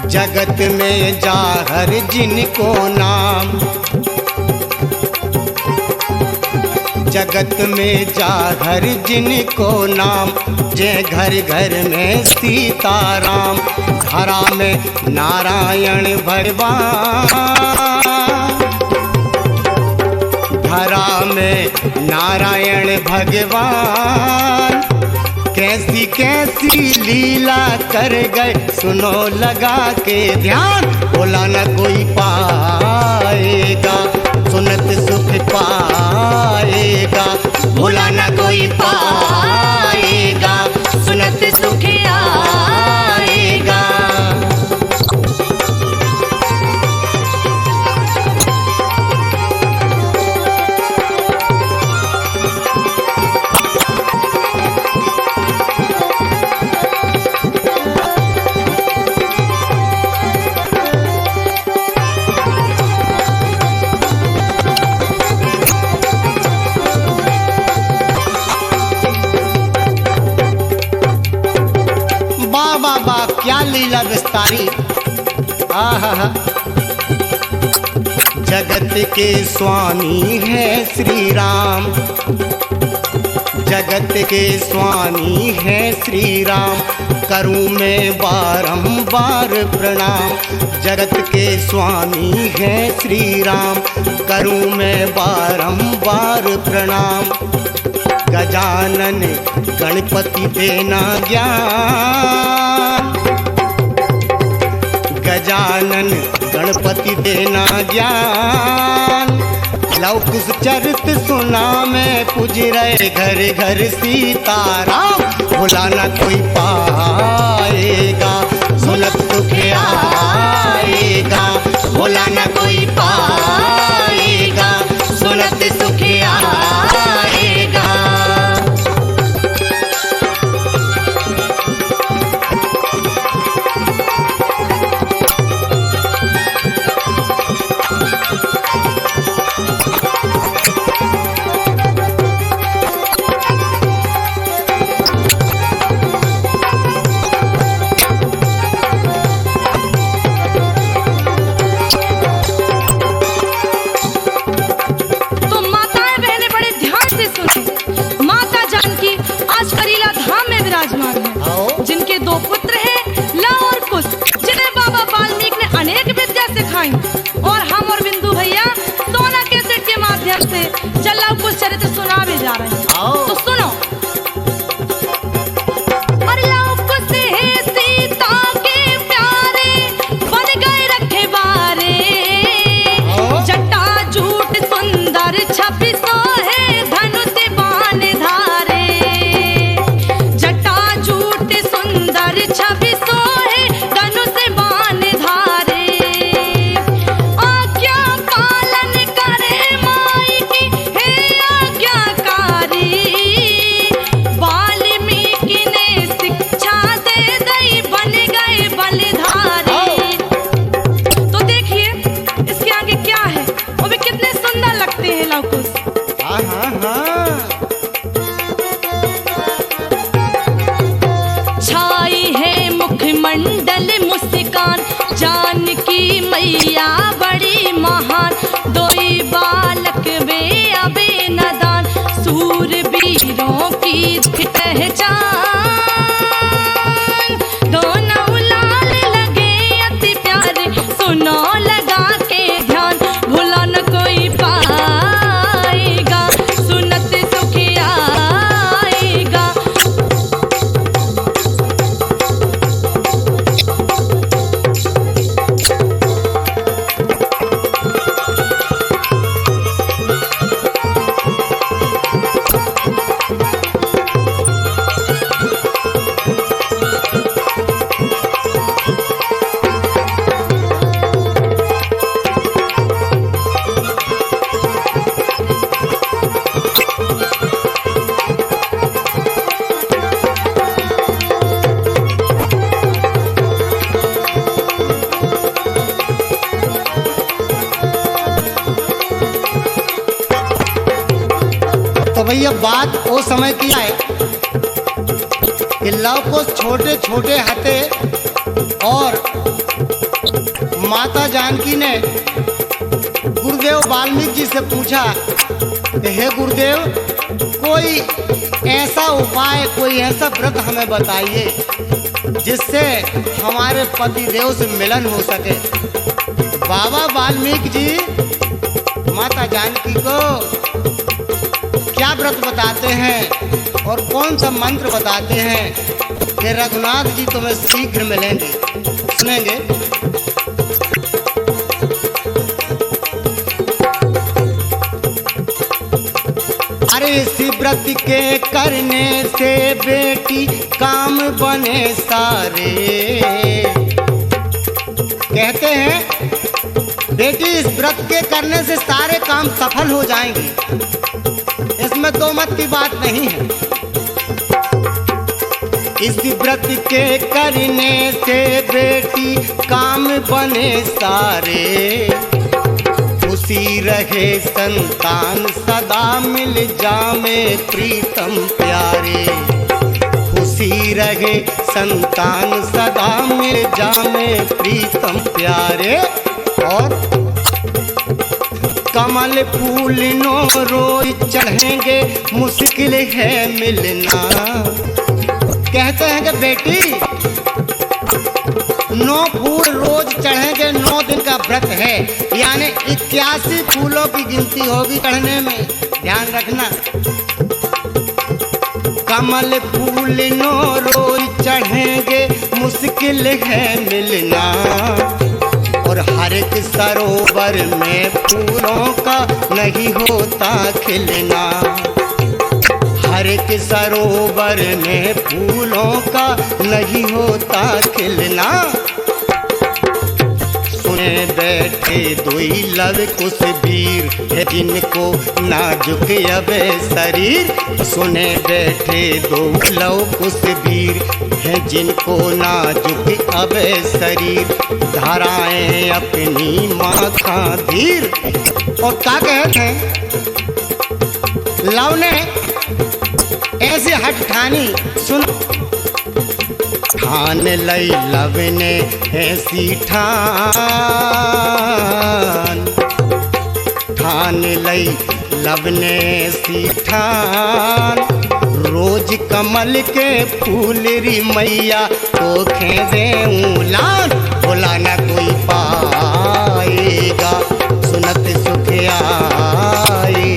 जगत में जाहर जिनको नाम, जगत में जाहर जिनको नाम, जे घर घर में सीताराम, धरा में नारायण भगवान, धरा में नारायण भगवान। कैसी कैसी लीला कर गए सुनो लगा के ध्यान, बोला न कोई पाएगा सुनत सुख पाएगा, बोला न कोई पाएगा सुनत सुख आएगा। क्या लीला विस्तारी। आहा, जगत के स्वामी है श्री राम, जगत के स्वामी है श्री राम, करूं मैं बारंबार प्रणाम। जगत के स्वामी है श्री राम, करूं मैं बारंबार प्रणाम। गजानन गणपति देना ज्ञान, गजानन गणपति देना ज्ञान। लौकुश चरित सुना मैं पूज रहे घर घर सीताराम, बुलाना कोई पाएगा सुनत सुख आएगा, बुलाना कोई पाएगा सुनत सुख आएगा। माध्यम से जलाव कुछ चरित्र सुनावे जा रहे हैं। आओ। तो सुनो। और लव कुछ सीता के प्यारे बन गए रखवारे, जटा झूठ सुंदर छवि सोहे धनुष बाण धारे, जटा झूठ सुंदर छवि सोहे धनुष बाण धारे, आज्ञा पालन करे माई की हे आज्ञाकारी, वाल्मीकि ने शिक्षा दे दई बन गए बलिधारी। तो देखिए इसके आगे क्या है, वो भी कितने सुंदर लगते हैं लव कुश। हाँ हाँ हाँ। छाई है मुखमंडल मुस्कान, जानकी मैया बड़ी महान, दोई बालक वे अबे नदान, सूरवीरों की पहचान, दोनों लाल लगे अति प्यारे, सुनो लगा के ध्यान, भुला न कोई पाएगा, सुनत सुख आएगा। तो भैया बात वो समय की है कि लव कुश छोटे छोटे हथे और माता जानकी ने गुरुदेव वाल्मीकि जी से पूछा कि हे गुरुदेव, कोई ऐसा उपाय, कोई ऐसा व्रत हमें बताइए जिससे हमारे पति देव से मिलन हो सके। बाबा वाल्मीकि जी माता जानकी को क्या व्रत बताते हैं और कौन सा मंत्र बताते हैं कि रघुनाथ जी तुम्हें शीघ्र मिलेंगे, सुनेंगे। अरे इसी व्रत के करने से बेटी काम बने सारे, कहते हैं बेटी इस व्रत के करने से सारे काम सफल हो जाएंगे, इसमें दो मत की बात नहीं है। इस व्रत के करने से बेटी काम बने सारे, खुशी रहे संतान सदा मिल जामे प्रीतम प्यारे, खुशी रहे संतान सदा मिल जामे प्रीतम प्यारे। और कमल फूल नो रोज चढ़ेंगे मुश्किल है मिलना, कहते हैं कि बेटी 9 फूल रोज चढ़ेंगे, 9 दिन का व्रत है, यानी 81 फूलों की गिनती होगी चढ़ने में, ध्यान रखना। कमल फूल नो रोज चढ़ेंगे मुश्किल है मिलना, और हर एक सरोवर में फूलों का नहीं होता खिलना, हर एक सरोवर में फूलों का नहीं होता खिलना। सुने बैठे दुई लव कुश वीर है जिनको नाजुक अब शरीर, सुने बैठे दो लव कुश वीर है जिनको नाजुक अब शरीर, धाराएं अपनी माँ का धीर। और क्या कहते हैं, लव ने ऐसे हट ठानी, सुन ठान लई लव ने ऐसी ठान लई लव ने ऐसी ठान, रोज कमल के फूल री मैया को खेदे उलान, बोला न कोई पाएगा सुनत सुख आए।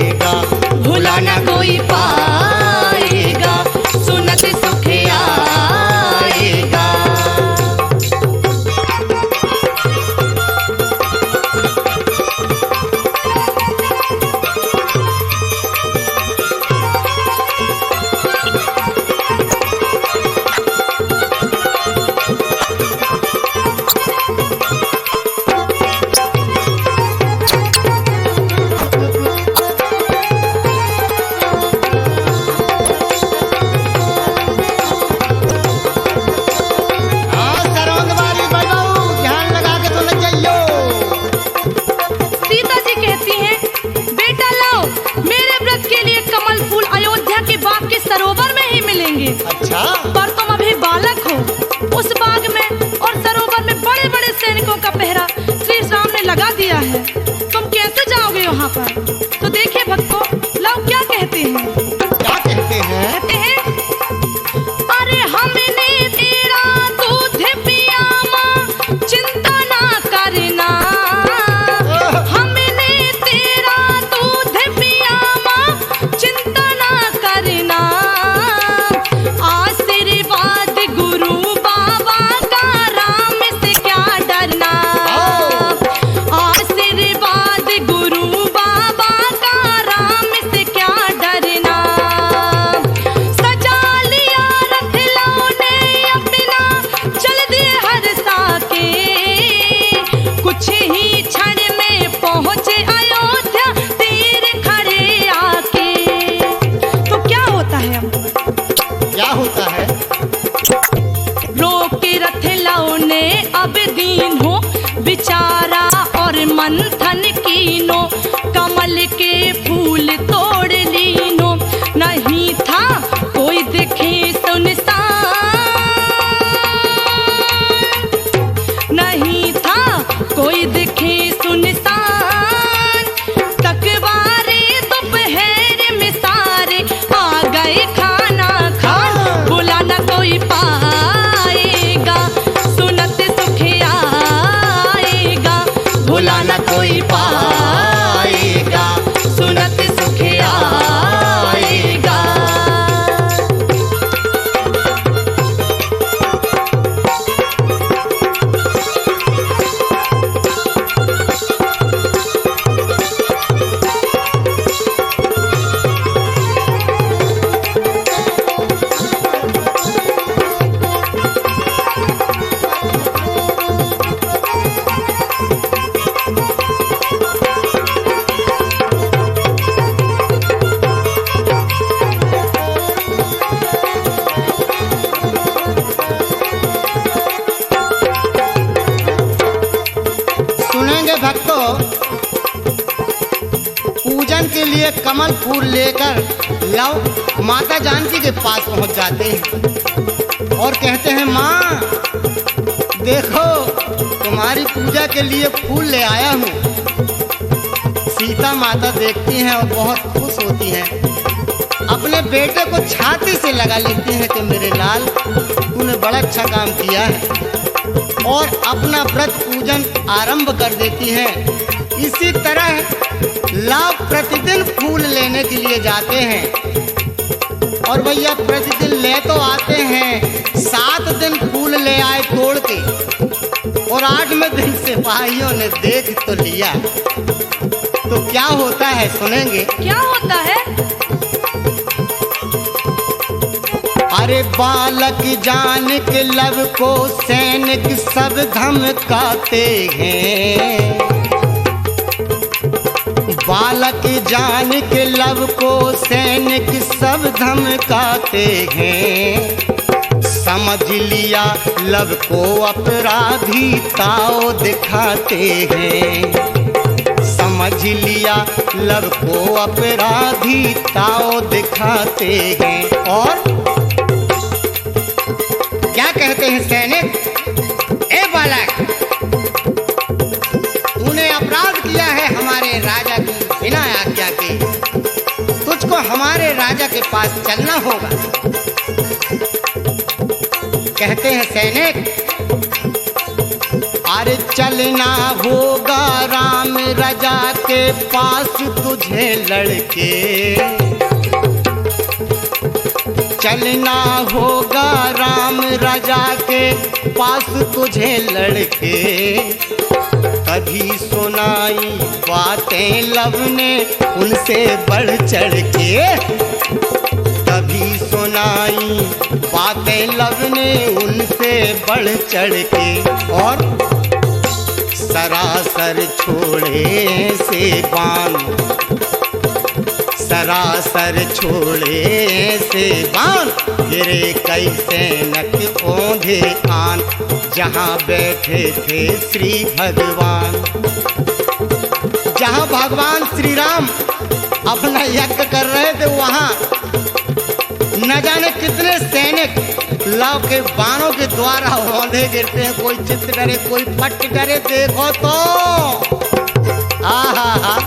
लिए कमल फूल लेकर लव माता जानकी के पास पहुंच जाते हैं और कहते हैं, माँ देखो तुम्हारी पूजा के लिए फूल ले आया हूँ। सीता माता देखती हैं और बहुत खुश होती हैं, अपने बेटे को छाती से लगा लेती हैं कि मेरे लाल तूने बड़ा अच्छा काम किया है, और अपना व्रत पूजन आरंभ कर देती हैं। इसी तरह लाभ प्रतिदिन फूल लेने के लिए जाते हैं और भैया प्रतिदिन ले तो आते हैं, 7 दिन फूल ले आए तोड़ के, और 8वें दिन सिपाहियों ने देख तो लिया। तो क्या होता है सुनेंगे। क्या होता है? अरे बालक जान के लव को सैनिक सब धमकाते हैं, बालक जान के लव को सैनिक सब धमकाते हैं। समझ लिया लव को अपराधी ताव दिखाते हैं, समझ लिया लव को अपराधी ताव दिखाते हैं। और क्या कहते हैं सैनिक, ए बालक तूने अपराध किया है हमारे राजा की बिना आज्ञा के, तुझको हमारे राजा के पास चलना होगा। कहते हैं सैनिक, अरे चलना होगा राम राजा के पास तुझे लड़के, चलना होगा राम राजा के पास तुझे लड़के। कभी सुनाई बातें लव ने उनसे बढ़ चढ़ के, कभी सुनाई बातें लव ने उनसे बढ़ चढ़ के। और सरासर छोड़े से बाण, सरासर छोड़े से बाण, गिरे कई सैनिक ओंधे आन, जहाँ बैठे थे श्री भगवान। जहाँ भगवान श्री राम अपना यज्ञ कर रहे थे वहाँ न जाने कितने सैनिक लव के बाणों के द्वारा औंधे गिरते हैं। कोई चित्त डरे, कोई पट डरे, देखो तो आहा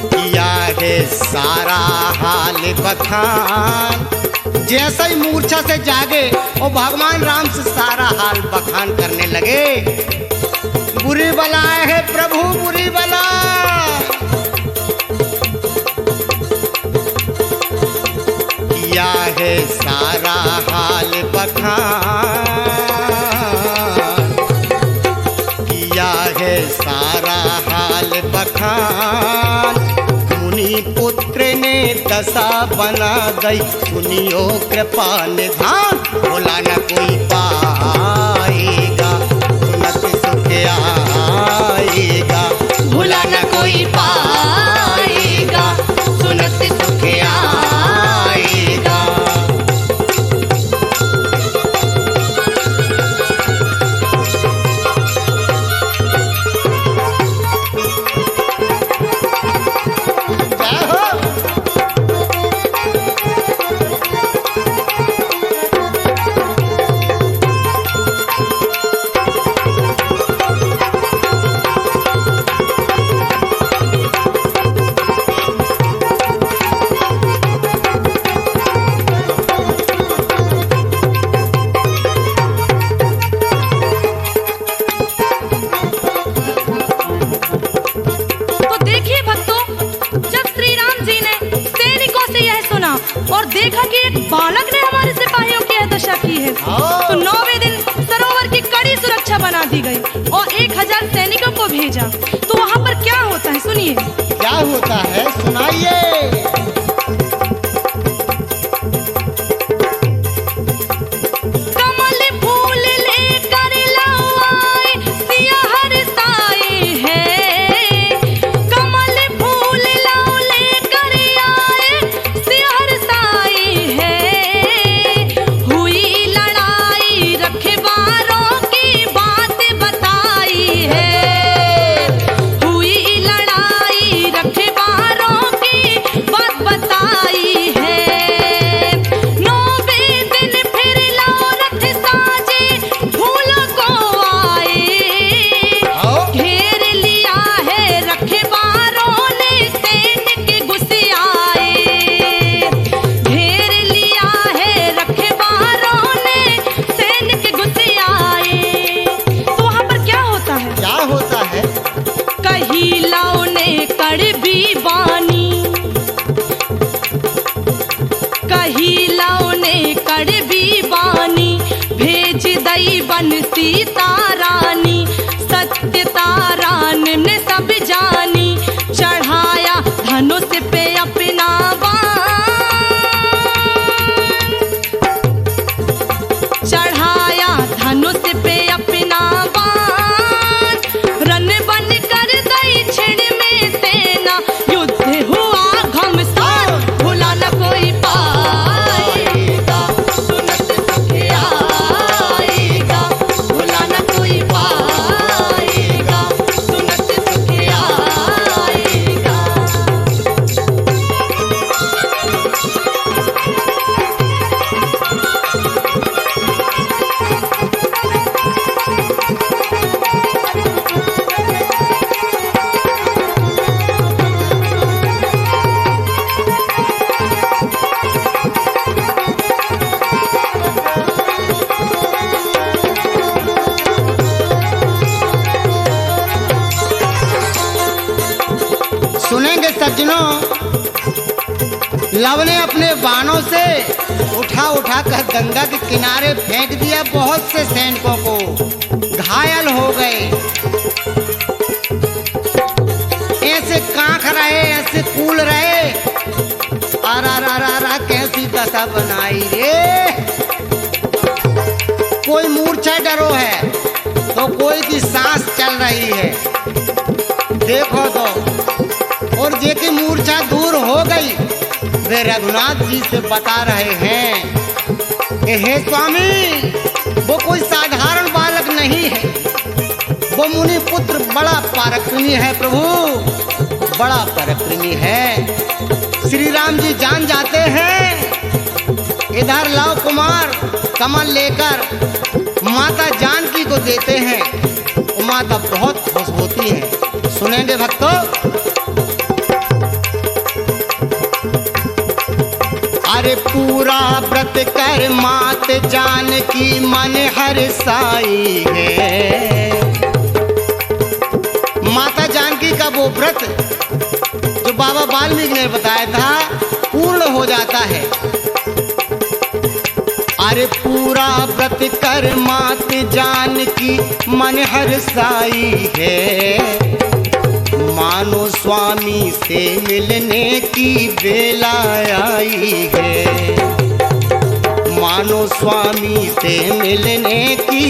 किया है सारा हाल बखान। जैसा ही मूर्छा से जागे और भगवान राम से सारा हाल बखान करने लगे। बुरी बला है प्रभु, बुरी बला, किया है सारा हाल बखान, किया है सारा हाल बखान। मुनि पुत्र ने दशा बना गई, सुनियो कृपा निधान। भोला न कोई पाएगा, सुनत सुख आएगा, भोला न कोई पाएगा, सुनत सुख आएगा। और देखा कि एक बालक ने हमारे सिपाहियों की यह दशा की है, तो 9वें दिन सरोवर की कड़ी सुरक्षा बना दी गई और 1000 सैनिकों को भेजा। तो वहाँ पर क्या होता है सुनिए। क्या होता है सुनाइए। हुई लड़ाई कड़वी बानी कहिलाओ ने कड़वी बानी भेज दई बन सीता रानी सत्य तारान ने सब जानी चढ़ाया धनुष पे अपना चढ़ाया धनुष पे अपना बाण रन बन कर दई छिड़ में सेना युद्ध हुआ घमसान भुला न कोई पाएगा सुनत सुख आएगा भुला न कोई पाएगा सुनत सुख आएगा। सुनेंगे सज्जनों, लव ने अपने बाणों से उठा उठा कर गंगा के किनारे फेंक दिया। बहुत से सैनिकों को घायल हो गए। ऐसे कांख रहे, ऐसे कूल रहे। अरा कैसी दशा बनाई रे। कोई मूर्छा डरो है तो कोई की सांस चल रही है, देखो तो। और जेकी मूर्छा दूर हो गई वे रघुनाथ जी से बता रहे हैं कि हे स्वामी, वो कोई साधारण बालक नहीं है, वो मुनि पुत्र बड़ा पराक्रमी है प्रभु, बड़ा पराक्रमी है। श्री राम जी जान जाते हैं। इधर लव कुमार कमल लेकर माता जानकी को देते हैं। माता बहुत खुश होती है। सुनेंगे भक्तों, अरे पूरा व्रत कर मात जानकी मन हर्षाई है। माता जानकी का वो व्रत जो बाबा वाल्मीकि ने बताया था पूर्ण हो जाता है। अरे पूरा व्रत कर मात जानकी मन हर्षाई है। मानो स्वामी से मिलने की बेला आई है। मानो स्वामी से मिलने की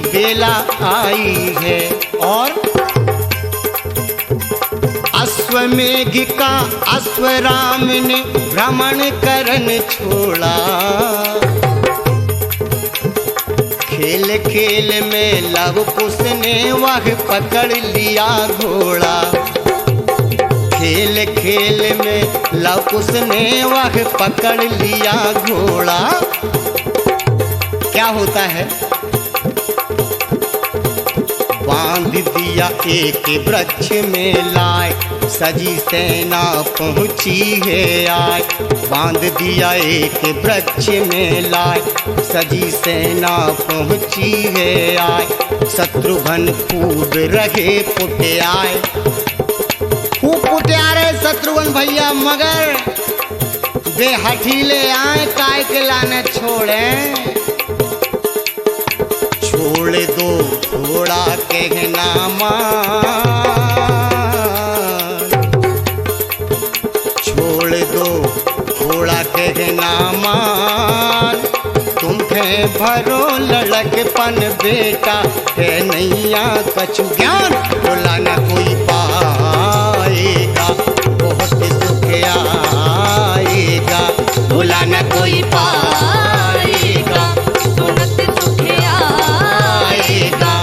बेला आई है। और अश्वमेघ का अश्वराम ने भ्रमण करन छोड़ा। खेल खेल में लव कुश ने वह पकड़ लिया घोड़ा। खेल खेल में लव कुश ने वह पकड़ लिया घोड़ा। क्या होता है? बांध दिया एक वृक्ष में लाए, सजी सेना पहुंची है आए। बांध दिया एक वृक्ष में लाए, सजी सेना पहुंची है आए। शत्रुघ्न खूब रहे पुटियाए, खूब पुटियारे शत्रुघ्न भैया, मगर वे हठीले आए काय के लाने छोड़े। छोड़ दो घोड़ा कहना मान, छोड़ दो घोड़ा कहना मान। तुम्हें भरो लड़कपन बेटा है नैया कछु ज्ञान। बोला न कोई पाएगा बहुत सुख आएगा। बोला न कोई पाएगा बहुत सुख आएगा।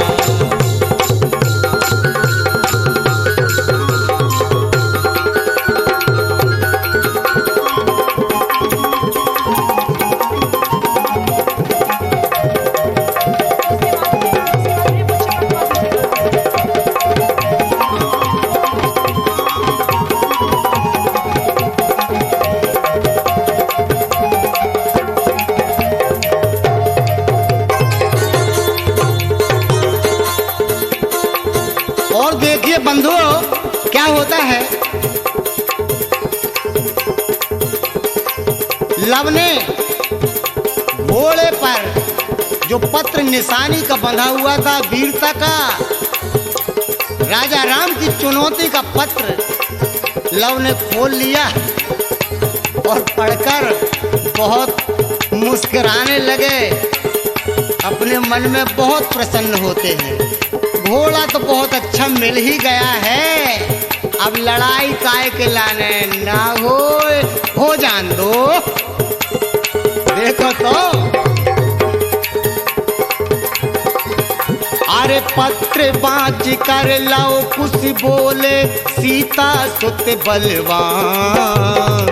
और देखिए बंधुओं, क्या होता है लव ने घोड़े पर जो पत्र निशानी का बंधा हुआ था, वीरता का, राजा राम की चुनौती का पत्र लव ने खोल लिया और पढ़कर बहुत मुस्कुराने लगे। अपने मन में बहुत प्रसन्न होते हैं। घोड़ा तो बहुत अच्छा मिल ही गया है, अब लड़ाई काय के लाने ना हो जान दो। देखो तो अरे पत्र बाँच कर लाओ कुछ बोले सीता सुत बलवान।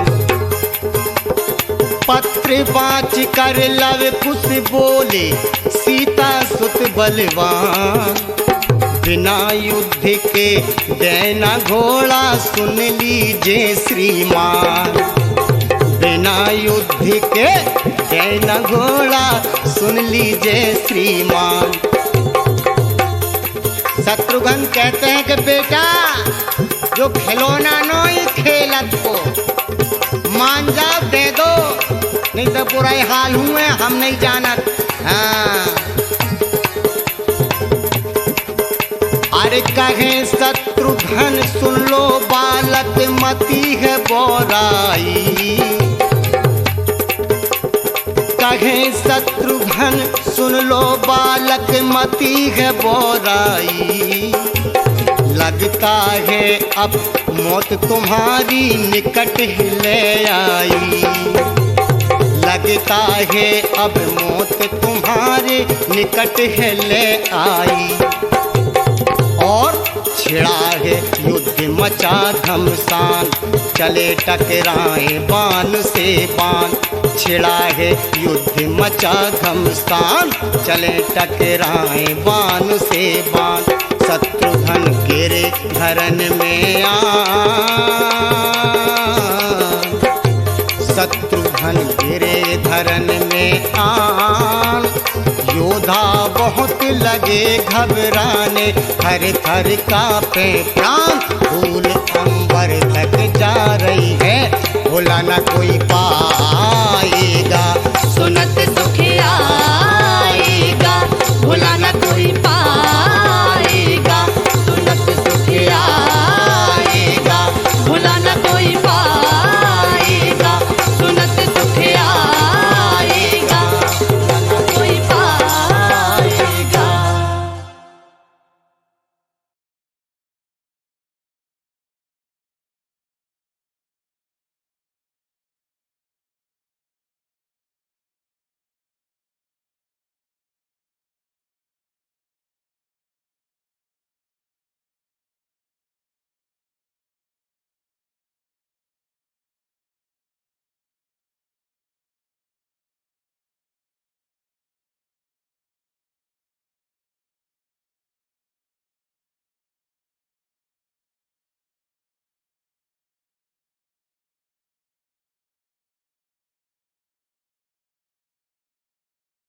पत्र बाँच कर लाओ कुछ बोले सीता सुत बलवान। बिना युद्ध के देना घोड़ा सुन लीजिए श्रीमान। बिना युद्ध के देना घोड़ा सुन लीजिए श्रीमान। शत्रुघ्न कहते हैं कि बेटा जो खिलौना नो ही खेलत को मान जाओ, दे दो, नहीं तो बुरा ही हाल हुए हम नहीं जानत। हाँ। अरे कहे शत्रुघ्न सुन लो बालक मती है बोराई। कहे शत्रुघ्न सुन लो बालक मती है बोराई। लगता है अब मौत तुम्हारी निकट ही ले आई। लगता है अब मौत तुम्हारे निकट है ले आई। और छिड़ा है युद्ध मचा घमसान, चले टकराए बाण से बाण। छिड़ा है युद्ध मचा घमसान, चले टकराए बाण से बाण। शत्रुघ्न गिरे धरन में शत्रुघ्न गिरे धरन में आन। योद्धा बहुत लगे घबराने, थर थर कांपे प्राण। धूल अंबर तक जा रही है, भुला न कोई पाएगा। सुनत